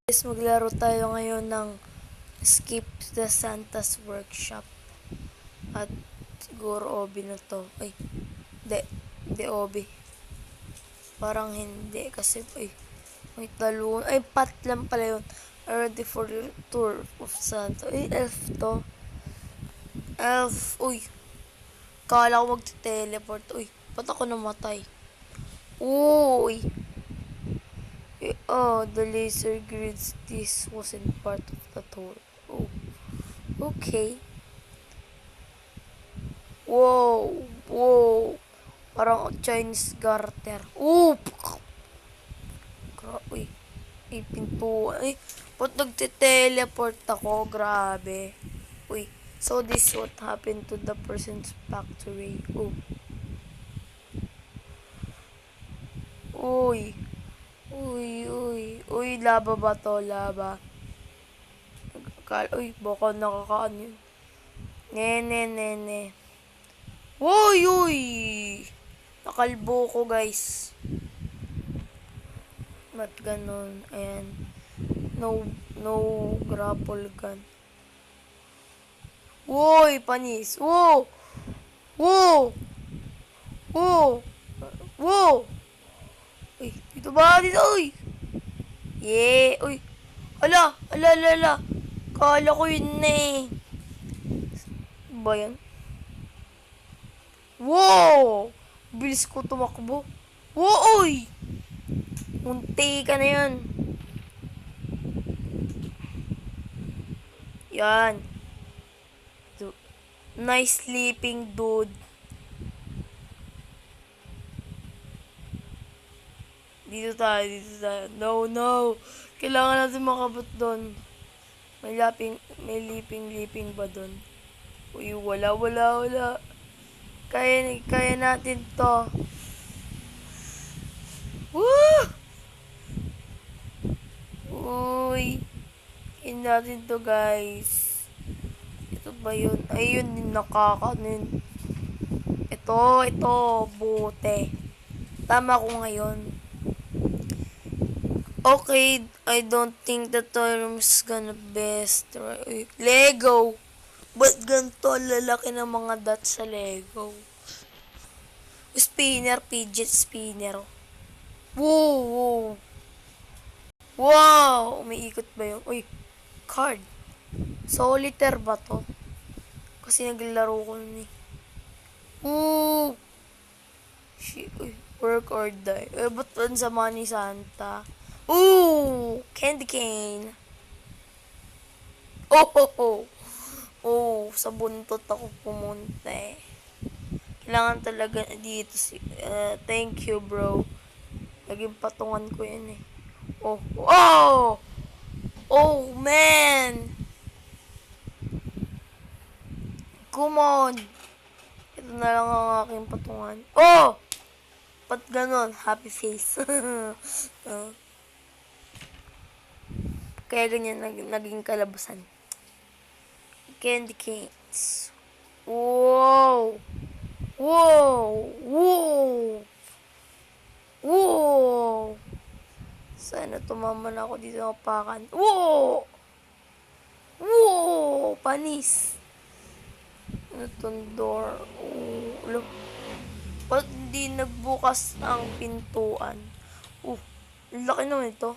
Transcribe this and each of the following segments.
Guys, maglaro tayo ngayon ng Skip the Santa's Workshop. At siguro Obi na to. Ay, hindi Obi. Parang hindi kasi may talon. Ay, Pat lang pala yun. Ready for the tour of Santa. Ay, elf to. Elf, uy. Kala ko mag-teleport. Uy, ba't ako namatay? Uy. Oh, the laser grids. This wasn't part of the tour. Oh, okay. Wow. Parang Chinese garter. Uy, pinto. Ay, ba't nagte-teleport ako? Grabe. Uy, so this what happened to the person's factory. Uy. Laba ba to? Laba. Uy, baka nakakaano yun. Ne. Uy. Nakalbo ko, guys. Ba't ganun? Ayan. No grapple gun. Uy, panis. Wow. Uy, dito ba? Dito, uy. Yeah. Uy. Ala. Kala ko yun na eh. Ba yan? Wow! Bilis ko tumakbo. Wow, uy! Munti ka na yan. Yan. Nice sleeping, dude. Dito tayo. No. Kailangan natin makabot doon. May leaping ba doon? Uy, wala. Kaya natin to. Woo! Uy. Kaya natin to, guys. Ito ba yun? Ayun, nakakanin. Ito, bote. Tama ko ngayon. Okay, I don't think the term's gonna best. Uy, Lego! Ba't ganito lalaki ng mga dots sa Lego? Spinner, fidget spinner. Wow! Umiikot ba yun? Uy, card. Solitaire ba to? Kasi naglaro ko nun eh. Uy, work or die. Ba't sa money Santa? Candy cane. Sa buntot ako pumunta eh. Kailangan talaga dito thank you, bro. Naging patungan ko yan eh. Man! Come on! Ito na lang ang aking patungan. Ba't ganon? Happy face. Kaya ganyan naging kalabasan. Candy canes. Wow! Sana tumama na ako dito ng pakan. Panis. Ano tong door? Ba't hindi nagbukas ang pintuan? Laki naman ito.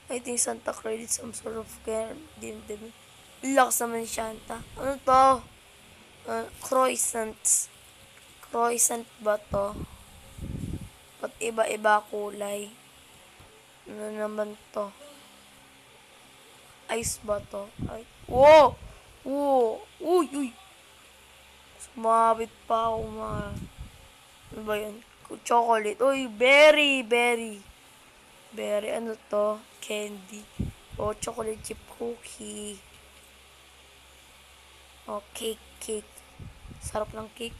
I think Santa created some sort of care. Lakas naman Santa. Ano to? Croissants. Croissant ba to? Ba't iba-iba kulay? Ano naman to? Ice ba to? Ay. Uy! Sumabit pa ako Ano ba yun? Chocolate. Uy, berry. Berry, ano to? Candy. Chocolate chip cookie. Cake. Sarap ng cake.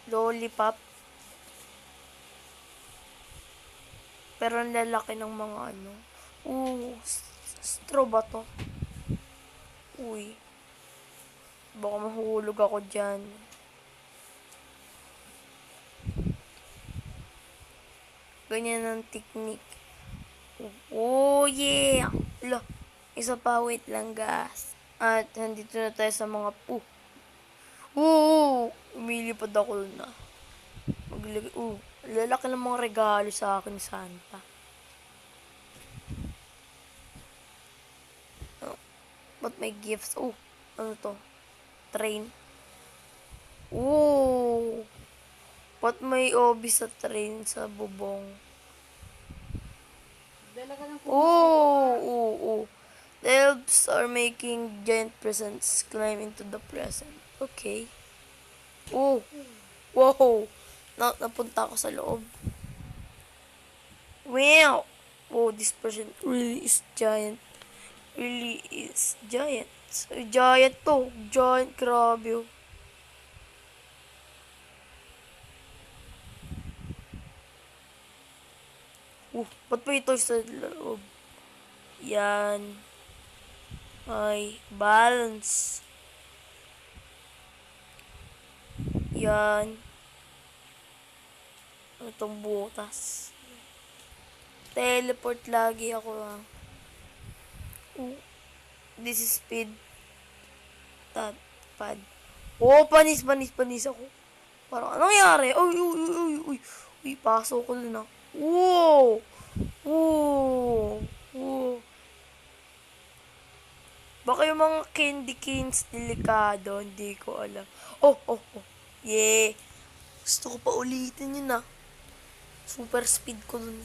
Lollipop. Pero ang lalaki ng mga ano. Straw ba to? Uy. Baka mahulog ako dyan. Ganyan ang technique. Oh, yeah! Ala, isa pa, wait lang, guys. At nandito na tayo sa mga umilipad ako na. Lalaki ng mga regalo sa akin, Santa. But my gifts, ano to? Train. But may obi sa train sa bubong. The elves are making giant presents climb into the present. Okay. Wow. Napunta ako sa loob. Wow. This person really is giant. Giant to. Giant, grabe. Ba't pa ito sa loob? Yan. Ay, balance. Yan. Itong butas. Teleport lagi ako lang. This is speed. Pad. Panis ako. Parang, anong nangyari? Uy, pasok ko na. Wow! Baka yung mga candy canes delikado, hindi ko alam. Yeah. Gusto ko pa ulitin yun Super speed ko dun.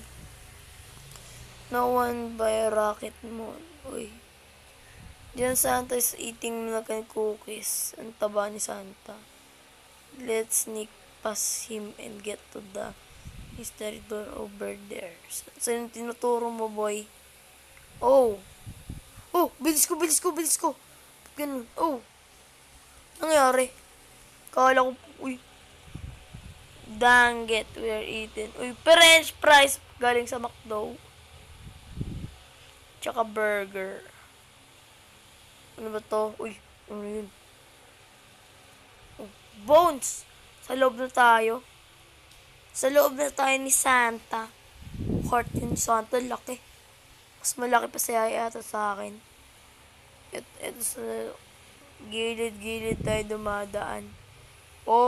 No one by rocket mode. Uy. Diyan Santa is eating milk and cookies. Ang taba ni Santa. Let's sneak past him and get to the mystery door over there. Saan yung tinuturo mo, boy? Bilis ko. Ganun. Nangyari? Kala ko, dang it, we're eating. French fries galing sa McDo. Tsaka burger. Ano ba to? Ano yun? Bones! Sa loob na tayo. Ni Santa. Heart yun, Santa, laki. Mas malaki pa siya yata sa akin. Ito sa gilid tayo dumadaan.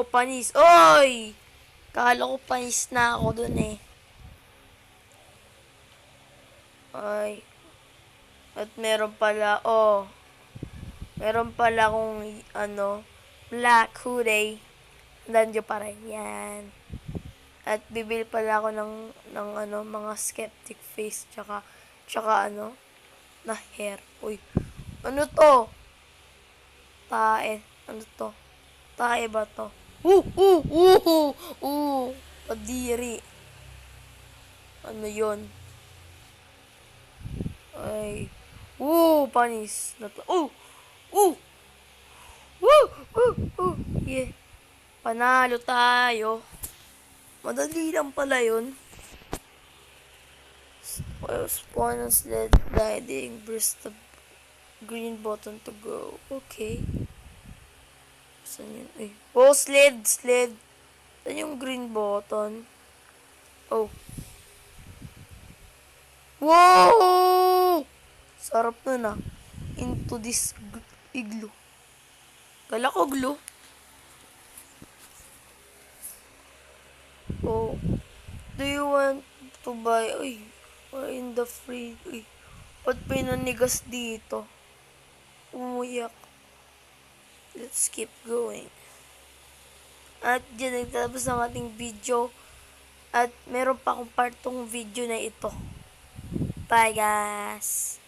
Panis. Oy! Kala ko panis na ako dun Ay. At meron pala akong black hoodie. Nandiyo pa rin yan. At bibili pala ako ng mga skeptic face tsaka na hair. Ano to? Tae. Ano to? Tae ba to? Padiri. Ano yon? Ay. Panis. Yeah. Panalo tayo. Madali lang pala yun. Spawn on sled gliding. Press the green button to go. Okay. Saan yun? Sled. Saan yung green button? Wow! Sarap na into this igloo. Kala ko glue. Do you want to buy? In the free. Ba't pinanigas dito? Umuyak. Let's keep going. At dyan nagtatapos ang ating video. At meron pa akong part 2 video na ito. Bye guys!